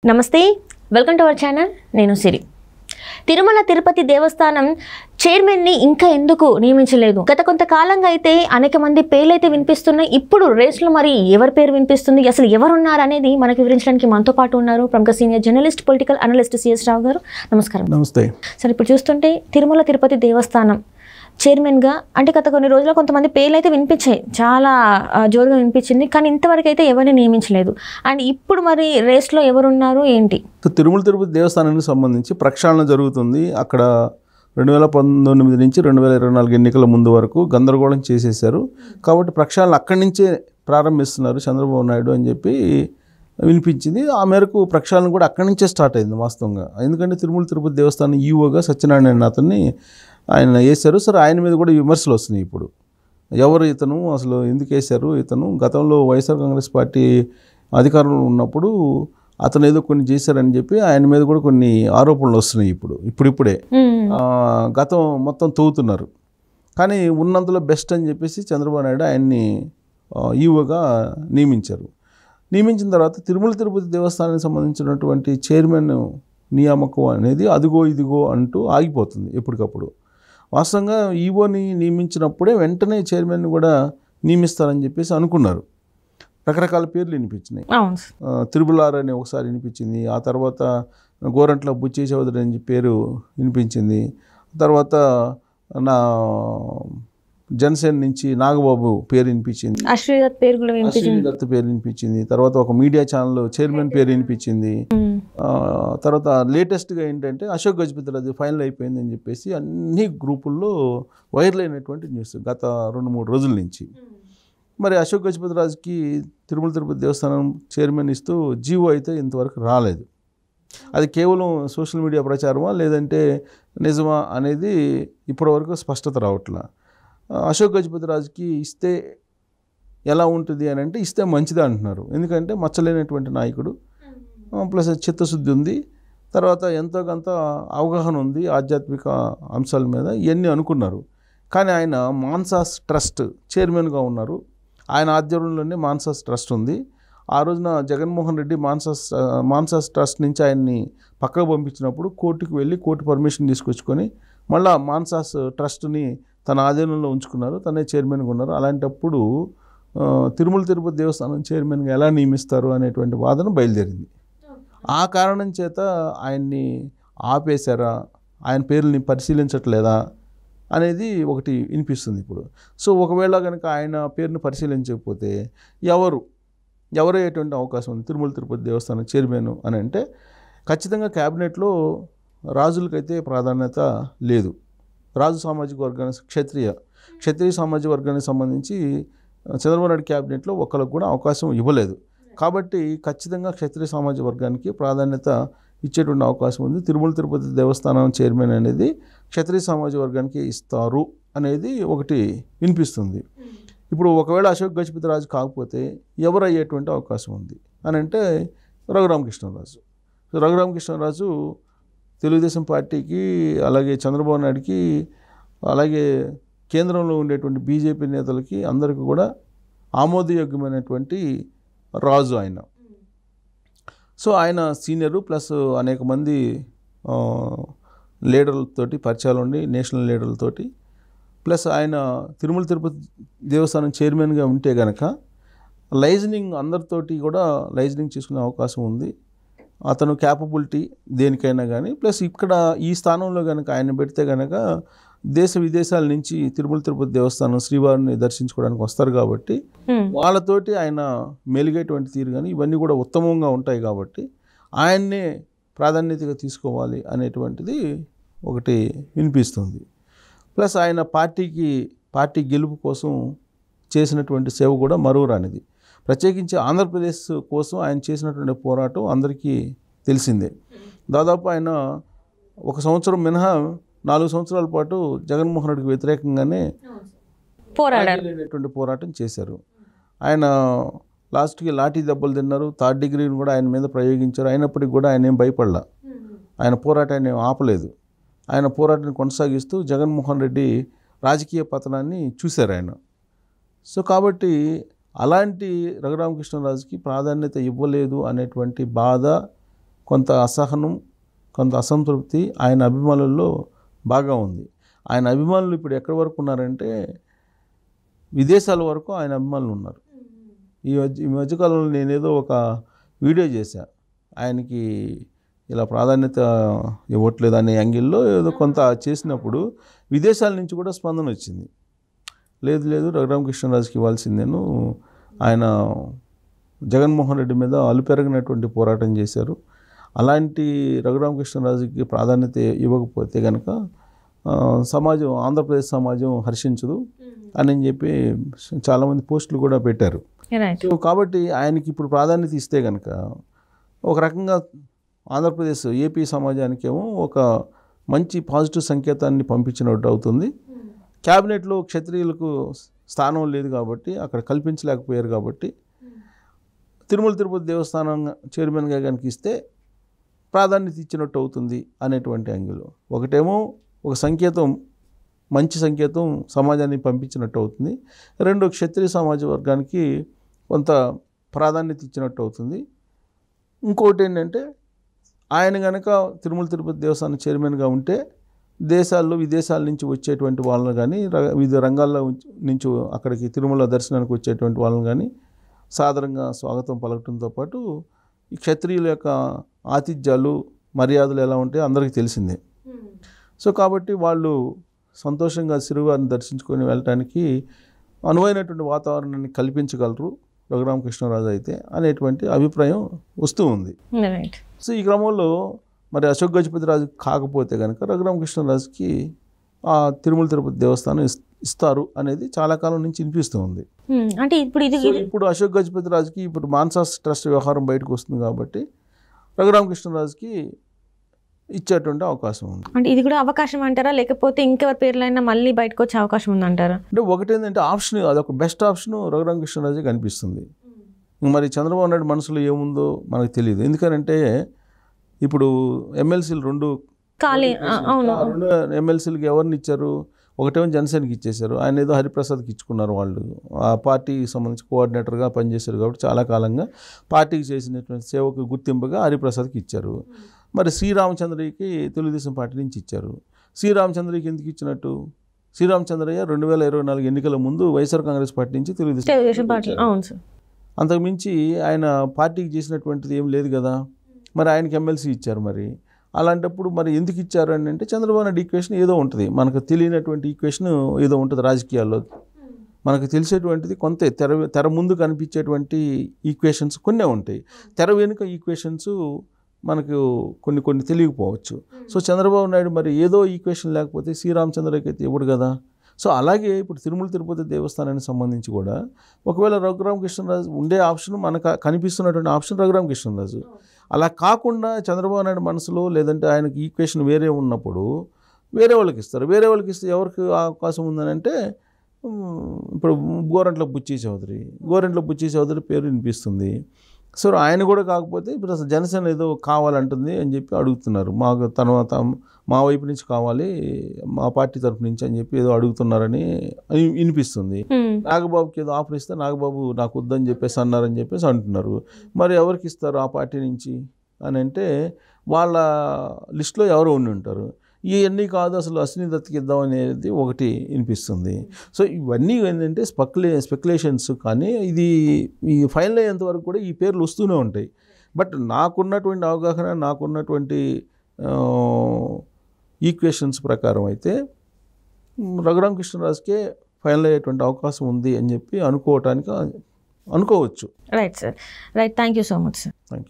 నమస్తే, welcome to our channel. నేను సిరి. తిరుమల తిరుపతి దేవస్థానం చైర్మన్ని ఇంకా ఎందుకు నియమించలేదు? గత కొంతకాలంగా అయితే అనేక మంది పేర్లు అయితే వినిపిస్తున్నాయి. ఇప్పుడు రేస్లో మరి ఎవరి పేరు వినిపిస్తుంది, అసలు ఎవరున్నారు అనేది మనకు వివరించడానికి మనతో పాటు ఉన్నారు ప్రముఖ senior journalist, political analyst CS Rao garu. నమస్కారం. నమస్తే సార్, ఇప్పుడు చూస్తుంటే తిరుమల తిరుపతి దేవస్థానం చైర్మన్గా అంటే గత కొన్ని రోజుల్లో కొంతమంది పేర్లు అయితే వినిపించాయి, చాలా జోరుగా వినిపించింది, కానీ ఇంతవరకు అయితే ఎవరిని నియమించలేదు. అండ్ ఇప్పుడు మరి రేస్లో ఎవరున్నారు ఏంటి? తిరుమల తిరుపతి దేవస్థానానికి సంబంధించి ప్రక్షాళన జరుగుతుంది. అక్కడ 2019 నుంచి 2024 ఎన్నికల ముందు వరకు గందరగోళం చేసేశారు. కాబట్టి ప్రక్షాళన అక్కడి నుంచే ప్రారంభిస్తున్నారు చంద్రబాబు నాయుడు అని చెప్పి వినిపించింది. ఆ మేరకు ప్రక్షాళన కూడా అక్కడి నుంచే స్టార్ట్ అయింది వాస్తవంగా. ఎందుకంటే తిరుమల తిరుపతి దేవస్థానం ఈఓగా సత్యనారాయణ అతన్ని ఆయన వేశారు. సరే, ఆయన మీద కూడా విమర్శలు వస్తున్నాయి. ఇప్పుడు ఎవరు ఇతను, అసలు ఎందుకు వేశారు ఇతను? గతంలో వైఎస్ఆర్ కాంగ్రెస్ పార్టీ అధికారంలో ఉన్నప్పుడు అతను ఏదో కొన్ని చేశారని చెప్పి ఆయన మీద కూడా కొన్ని ఆరోపణలు వస్తున్నాయి. ఇప్పుడిప్పుడే గతం మొత్తం తవ్వుతున్నారు. కానీ ఉన్నంతలో బెస్ట్ అని చెప్పేసి చంద్రబాబు నాయుడు ఆయన్ని ఈఓగా నియమించారు. నియమించిన తర్వాత తిరుమల తిరుపతి దేవస్థానానికి సంబంధించినటువంటి చైర్మన్ నియామకం అనేది అదిగో ఇదిగో అంటూ ఆగిపోతుంది ఎప్పటికప్పుడు. వాస్తవంగా ఈఓని నియమించినప్పుడే వెంటనే చైర్మన్ కూడా నియమిస్తారని చెప్పేసి అనుకున్నారు. రకరకాల పేర్లు వినిపించినాయి. తిరుమలార్ అని ఒకసారి వినిపించింది, ఆ తర్వాత గోరంట్ల బుచ్చి చౌదరి అని పేరు వినిపించింది, తర్వాత నా జనసేన నుంచి నాగబాబు పేరు వినిపించింది, అశ్వదత్ పేరు కూడా వినిపించింది, తర్వాత ఒక మీడియా ఛానల్ చైర్మన్ పేరు వినిపించింది. తర్వాత లేటెస్ట్గా ఏంటంటే అశోక్ గజపతిరాజు ఫైనల్ అయిపోయింది అని చెప్పేసి అన్ని గ్రూపుల్లో వైరల్ అయినటువంటి న్యూస్ గత 2-3 రోజుల నుంచి. మరి అశోక్ గజపతిరాజుకి తిరుమల తిరుపతి దేవస్థానం చైర్మన్ ఇస్తూ జీవో అయితే ఇంతవరకు రాలేదు. అది కేవలం సోషల్ మీడియా ప్రచారమా లేదంటే నిజమా అనేది ఇప్పటివరకు స్పష్టత రావట్లా. అశోక్ గజపతిరాజుకి ఇస్తే ఎలా ఉంటుంది అని అంటే ఇస్తే మంచిది అంటున్నారు. ఎందుకంటే మచ్చలేనటువంటి నాయకుడు, ప్లస్ చిత్తశుద్ధి ఉంది, తర్వాత ఎంతో కొంత అవగాహన ఉంది ఆధ్యాత్మిక అంశాల మీద, ఇవన్నీ అనుకున్నారు. కానీ ఆయన మాన్సాస్ ట్రస్ట్ చైర్మన్గా ఉన్నారు. ఆయన ఆధ్వర్యంలోనే మాన్సాస్ ట్రస్ట్ ఉంది. ఆ రోజున జగన్మోహన్ రెడ్డి మాన్సాస్ ట్రస్ట్ నుంచి ఆయన్ని పక్కకు పంపించినప్పుడు కోర్టుకు వెళ్ళి కోర్టు పర్మిషన్ తీసుకొచ్చుకొని మళ్ళీ మాన్సాస్ ట్రస్ట్ని తన ఆధీనంలో ఉంచుకున్నారు, తనే చైర్మన్గా ఉన్నారు. అలాంటప్పుడు తిరుమల తిరుపతి దేవస్థానం చైర్మన్గా ఎలా నియమిస్తారు అనేటువంటి వాదన బయలుదేరింది. ఆ కారణం చేత ఆయన్ని ఆపేశారా, ఆయన పేర్లని పరిశీలించట్లేదా అనేది ఒకటి వినిపిస్తుంది ఇప్పుడు. సో ఒకవేళ కనుక ఆయన పేరుని పరిశీలించకపోతే ఎవరయ్యేటువంటి అవకాశం ఉంది తిరుమల తిరుపతి దేవస్థానం చైర్మన్ అని అంటే? ఖచ్చితంగా క్యాబినెట్లో రాజులకైతే ప్రాధాన్యత లేదు. రాజు సామాజిక వర్గానికి క్షత్రియ సామాజిక వర్గానికి సంబంధించి చంద్రబాబు నాయుడు క్యాబినెట్లో ఒకరికి కూడా అవకాశం ఇవ్వలేదు. కాబట్టి ఖచ్చితంగా క్షత్రియ సామాజిక వర్గానికి ప్రాధాన్యత ఇచ్చేటువంటి అవకాశం ఉంది. తిరుమల తిరుపతి దేవస్థానం చైర్మన్ అనేది క్షత్రియ సామాజిక వర్గానికి ఇస్తారు అనేది ఒకటి వినిపిస్తుంది. ఇప్పుడు ఒకవేళ అశోక్ గజపతిరాజు కాకపోతే ఎవరు అయ్యేటువంటి అవకాశం ఉంది అని అంటే రఘురామకృష్ణరాజు. రఘురామకృష్ణరాజు తెలుగుదేశం పార్టీకి, అలాగే చంద్రబాబు నాయుడికి, అలాగే కేంద్రంలో ఉండేటువంటి బీజేపీ నేతలకి అందరికీ కూడా ఆమోదయోగ్యమైనటువంటి రాజు ఆయన. సో ఆయన సీనియరు, ప్లస్ అనేక మంది లీడర్లతోటి పరిచయాలు ఉండి, నేషనల్ లీడర్లతోటి, ప్లస్ ఆయన తిరుమల తిరుపతి దేవస్థానం చైర్మన్గా ఉంటే కనుక లైజనింగ్ అందరితోటి కూడా లైజనింగ్ చేసుకునే అవకాశం ఉంది. అతను క్యాపబిలిటీ దేనికైనా కానీ, ప్లస్ ఇక్కడ ఈ స్థానంలో కనుక ఆయన పెడితే కనుక దేశ విదేశాల నుంచి తిరుమల తిరుపతి దేవస్థానం శ్రీవారిని దర్శించుకోవడానికి వస్తారు కాబట్టి వాళ్ళతోటి ఆయన మెలిగేటువంటి తీరు కానీ ఇవన్నీ కూడా ఉత్తమంగా ఉంటాయి. కాబట్టి ఆయన్నే ప్రాధాన్యతగా తీసుకోవాలి అనేటువంటిది ఒకటి వినిపిస్తుంది. ప్లస్ ఆయన పార్టీ గెలుపు కోసం చేసినటువంటి సేవ కూడా మరువరానిది. ప్రత్యేకించి ఆంధ్రప్రదేశ్ కోసం ఆయన చేసినటువంటి పోరాటం అందరికీ తెలిసిందే. దాదాపు ఆయన 1 సంవత్సరం మినహా 4 సంవత్సరాల పాటు జగన్మోహన్ రెడ్డికి వ్యతిరేకంగానే పోరాటం చేశారు. ఆయన లాస్ట్కి లాఠీ దెబ్బలు తిన్నారు, 3rd డిగ్రీని కూడా ఆయన మీద ప్రయోగించారు. అయినప్పటికీ కూడా ఆయన ఏం భయపడలా, ఆయన పోరాటాన్ని ఆపలేదు. ఆయన పోరాటాన్ని కొనసాగిస్తూ జగన్మోహన్ రెడ్డి రాజకీయ పతనాన్ని చూశారు ఆయన. సో కాబట్టి అలాంటి రఘురామకృష్ణరాజుకి ప్రాధాన్యత ఇవ్వలేదు అనేటువంటి బాధ కొంత అసహనం, కొంత అసంతృప్తి ఆయన అభిమానుల్లో బాగా ఉంది. ఆయన అభిమానులు ఇప్పుడు ఎక్కడి వరకు ఉన్నారంటే విదేశాల వరకు ఆయన అభిమానులు ఉన్నారు. ఈ మధ్యకాలంలో నేనేదో ఒక వీడియో చేశా, ఆయనకి ఇలా ప్రాధాన్యత ఇవ్వట్లేదు అనే యాంగిల్లో ఏదో కొంత చేసినప్పుడు విదేశాల నుంచి కూడా స్పందన వచ్చింది. లేదు రఘురామకృష్ణరాజుకి ఇవ్వాల్సిందేను, ఆయన జగన్మోహన్ రెడ్డి మీద అలుపెరగినటువంటి పోరాటం చేశారు, అలాంటి రఘురామకృష్ణరాజుకి ప్రాధాన్యత ఇవ్వకపోతే కనుక సమాజం, ఆంధ్రప్రదేశ్ సమాజం హర్షించదు అని చెప్పి చాలామంది పోస్టులు కూడా పెట్టారు. సో కాబట్టి ఆయనకి ఇప్పుడు ప్రాధాన్యత ఇస్తే కనుక ఒక రకంగా ఆంధ్రప్రదేశ్, ఏపీ సమాజానికేమో ఒక మంచి పాజిటివ్ సంకేతాన్ని పంపించినట్టు అవుతుంది. క్యాబినెట్లో క్షత్రియులకు స్థానం లేదు కాబట్టి, అక్కడ కల్పించలేకపోయారు కాబట్టి తిరుమల తిరుపతి దేవస్థానం చైర్మన్గా కనుక ఇస్తే ప్రాధాన్యత ఇచ్చినట్టు అవుతుంది అనేటువంటి యాంగిల్. ఒకటేమో ఒక సంకేతం, మంచి సంకేతం సమాజాన్ని పంపించినట్టు అవుతుంది. రెండు, క్షత్రియ సమాజ వర్గానికి కొంత ప్రాధాన్యత ఇచ్చినట్టు అవుతుంది. ఇంకోటి ఏంటంటే ఆయన కనుక తిరుమల తిరుపతి దేవస్థానం చైర్మన్గా ఉంటే దేశాల్లో, విదేశాల నుంచి వచ్చేటువంటి వాళ్ళని కానీ, వివిధ రంగాల్లో నుంచి అక్కడికి తిరుమల దర్శనానికి వచ్చేటువంటి వాళ్ళని కానీ సాదరంగా స్వాగతం పలకటంతో పాటు ఈ క్షత్రియుల యొక్క ఆతిథ్యాలు, మర్యాదలు ఎలా ఉంటాయో అందరికీ తెలిసిందే. సో కాబట్టి వాళ్ళు సంతోషంగా శ్రీవారిని దర్శించుకొని వెళ్ళటానికి అనువైనటువంటి వాతావరణాన్ని కల్పించగలరు రఘురామకృష్ణరాజు అయితే అనేటువంటి అభిప్రాయం వస్తూ ఉంది. సో ఈ క్రమంలో మరి అశోక్ గజపతి రాజు కాకపోతే కనుక రఘురామకృష్ణరాజుకి ఆ తిరుమల తిరుపతి దేవస్థానం ఇస్తారు అనేది చాలా కాలం నుంచి వినిపిస్తూ ఉంది. అంటే ఇప్పుడు అశోక్ గజపతి రాజుకి ఇప్పుడు మాన్సాస్ ట్రస్ట్ వ్యవహారం బయటకు వస్తుంది కాబట్టి రఘురామకృష్ణరాజుకి ఇచ్చేటువంటి అవకాశం ఉంది. అంటే ఇది కూడా అవకాశం అంటారా, లేకపోతే ఇంకెవరి పేర్లైనా మళ్ళీ బయటకు వచ్చే అవకాశం ఉందంటారా? అంటే ఒకటేంటంటే ఆప్షన్, అదొక బెస్ట్ ఆప్షన్ రఘురామకృష్ణరాజు కనిపిస్తుంది. మరి చంద్రబాబు నాయుడు మనసులో ఏముందో మనకు తెలియదు. ఎందుకంటే ఇప్పుడు ఎమ్మెల్సీలు రెండు ఎమ్మెల్సీలకి ఎవరిని ఇచ్చారు? ఒకటేమో జనసేనకి ఇచ్చేశారు, ఆయన ఏదో హరిప్రసాద్కి ఇచ్చుకున్నారు. వాళ్ళు ఆ పార్టీకి సంబంధించి కోఆర్డినేటర్గా పనిచేశారు కాబట్టి చాలా కాలంగా పార్టీకి చేసినటువంటి సేవకు గుర్తింపుగా హరిప్రసాద్కి ఇచ్చారు. మరి శ్రీరామచంద్రయ్యకి తెలుగుదేశం పార్టీ నుంచి ఇచ్చారు. శ్రీరామచంద్రయ్యకి ఎందుకు ఇచ్చినట్టు? శ్రీరామచంద్రయ్య 2024 ఎన్నికల ముందు వైఎస్ఆర్ కాంగ్రెస్ పార్టీ నుంచి తెలుగుదేశం పార్టీ, అంతకుమించి ఆయన పార్టీకి చేసినటువంటిది ఏం లేదు కదా. మరి ఆయనకి ఎమ్మెల్సీ ఇచ్చారు. మరి అలాంటప్పుడు మరి ఎందుకు ఇచ్చారు అని అంటే చంద్రబాబు నాయుడు ఈక్వేషన్ ఏదో ఉంటుంది, మనకు తెలియనటువంటి ఈక్వేషన్ ఏదో ఉంటుంది రాజకీయాల్లో. మనకు తెలిసేటువంటిది కొంత తెర ముందు కనిపించేటువంటి ఈక్వేషన్స్ కొన్నే ఉంటాయి, తెర వెనుక ఈక్వేషన్స్ మనకు కొన్ని తెలియకపోవచ్చు. సో చంద్రబాబు నాయుడు మరి ఏదో ఈక్వేషన్ లేకపోతే శ్రీరామచంద్రకి అయితే ఇవ్వడు కదా. సో అలాగే ఇప్పుడు తిరుమల తిరుపతి దేవస్థానానికి సంబంధించి కూడా ఒకవేళ రఘురామకృష్ణరాజు ఉండే ఆప్షన్, మనకు కనిపిస్తున్నటువంటి ఆప్షన్ రఘురామకృష్ణరాజు. అలా కాకుండా చంద్రబాబు నాయుడు మనసులో లేదంటే ఆయనకి ఈక్వేషన్ వేరే ఉన్నప్పుడు వేరే వాళ్ళకి ఇస్తారు. వేరే వాళ్ళకి ఇస్తే ఎవరికి అవకాశం ఉందని అంటే ఇప్పుడు గోరంట్ల బుచ్చి చౌదరి పేరు వినిపిస్తుంది. సో ఆయన కూడా కాకపోతే ఇప్పుడు అసలు జనసేన ఏదో కావాలంటుంది అని చెప్పి అడుగుతున్నారు. మా వైపు నుంచి కావాలి, మా పార్టీ తరఫు నుంచి అని చెప్పి ఏదో అడుగుతున్నారని వినిపిస్తుంది. నాగబాబుకి ఏదో ఆఫర్ ఇస్తే నాగబాబు నాకు వద్దని చెప్పేసి అన్నారని చెప్పేసి అంటున్నారు. మరి ఎవరికి ఇస్తారు ఆ పార్టీ నుంచి అని అంటే వాళ్ళ లిస్టులో ఎవరో ఉండి ఉంటారు. ఇవన్నీ కాదు, అసలు అశ్విని దత్కి ఇద్దాం అనేది ఒకటి వినిపిస్తుంది. సో ఇవన్నీ ఏంటంటే స్పెక్యులేషన్స్. కానీ ఇది ఈ ఫైనల్ అయ్యేంత వరకు కూడా ఈ పేర్లు వస్తూనే ఉంటాయి. బట్ నాకున్నటువంటి అవగాహన, నాకున్నటువంటి ఈక్వేషన్స్ ప్రకారం అయితే రఘురామకృష్ణరాజుకే ఫైనల్ అయ్యేటువంటి అవకాశం ఉంది అని చెప్పి అనుకోవచ్చు. Right sir, right. Thank you so much sir. Thank you.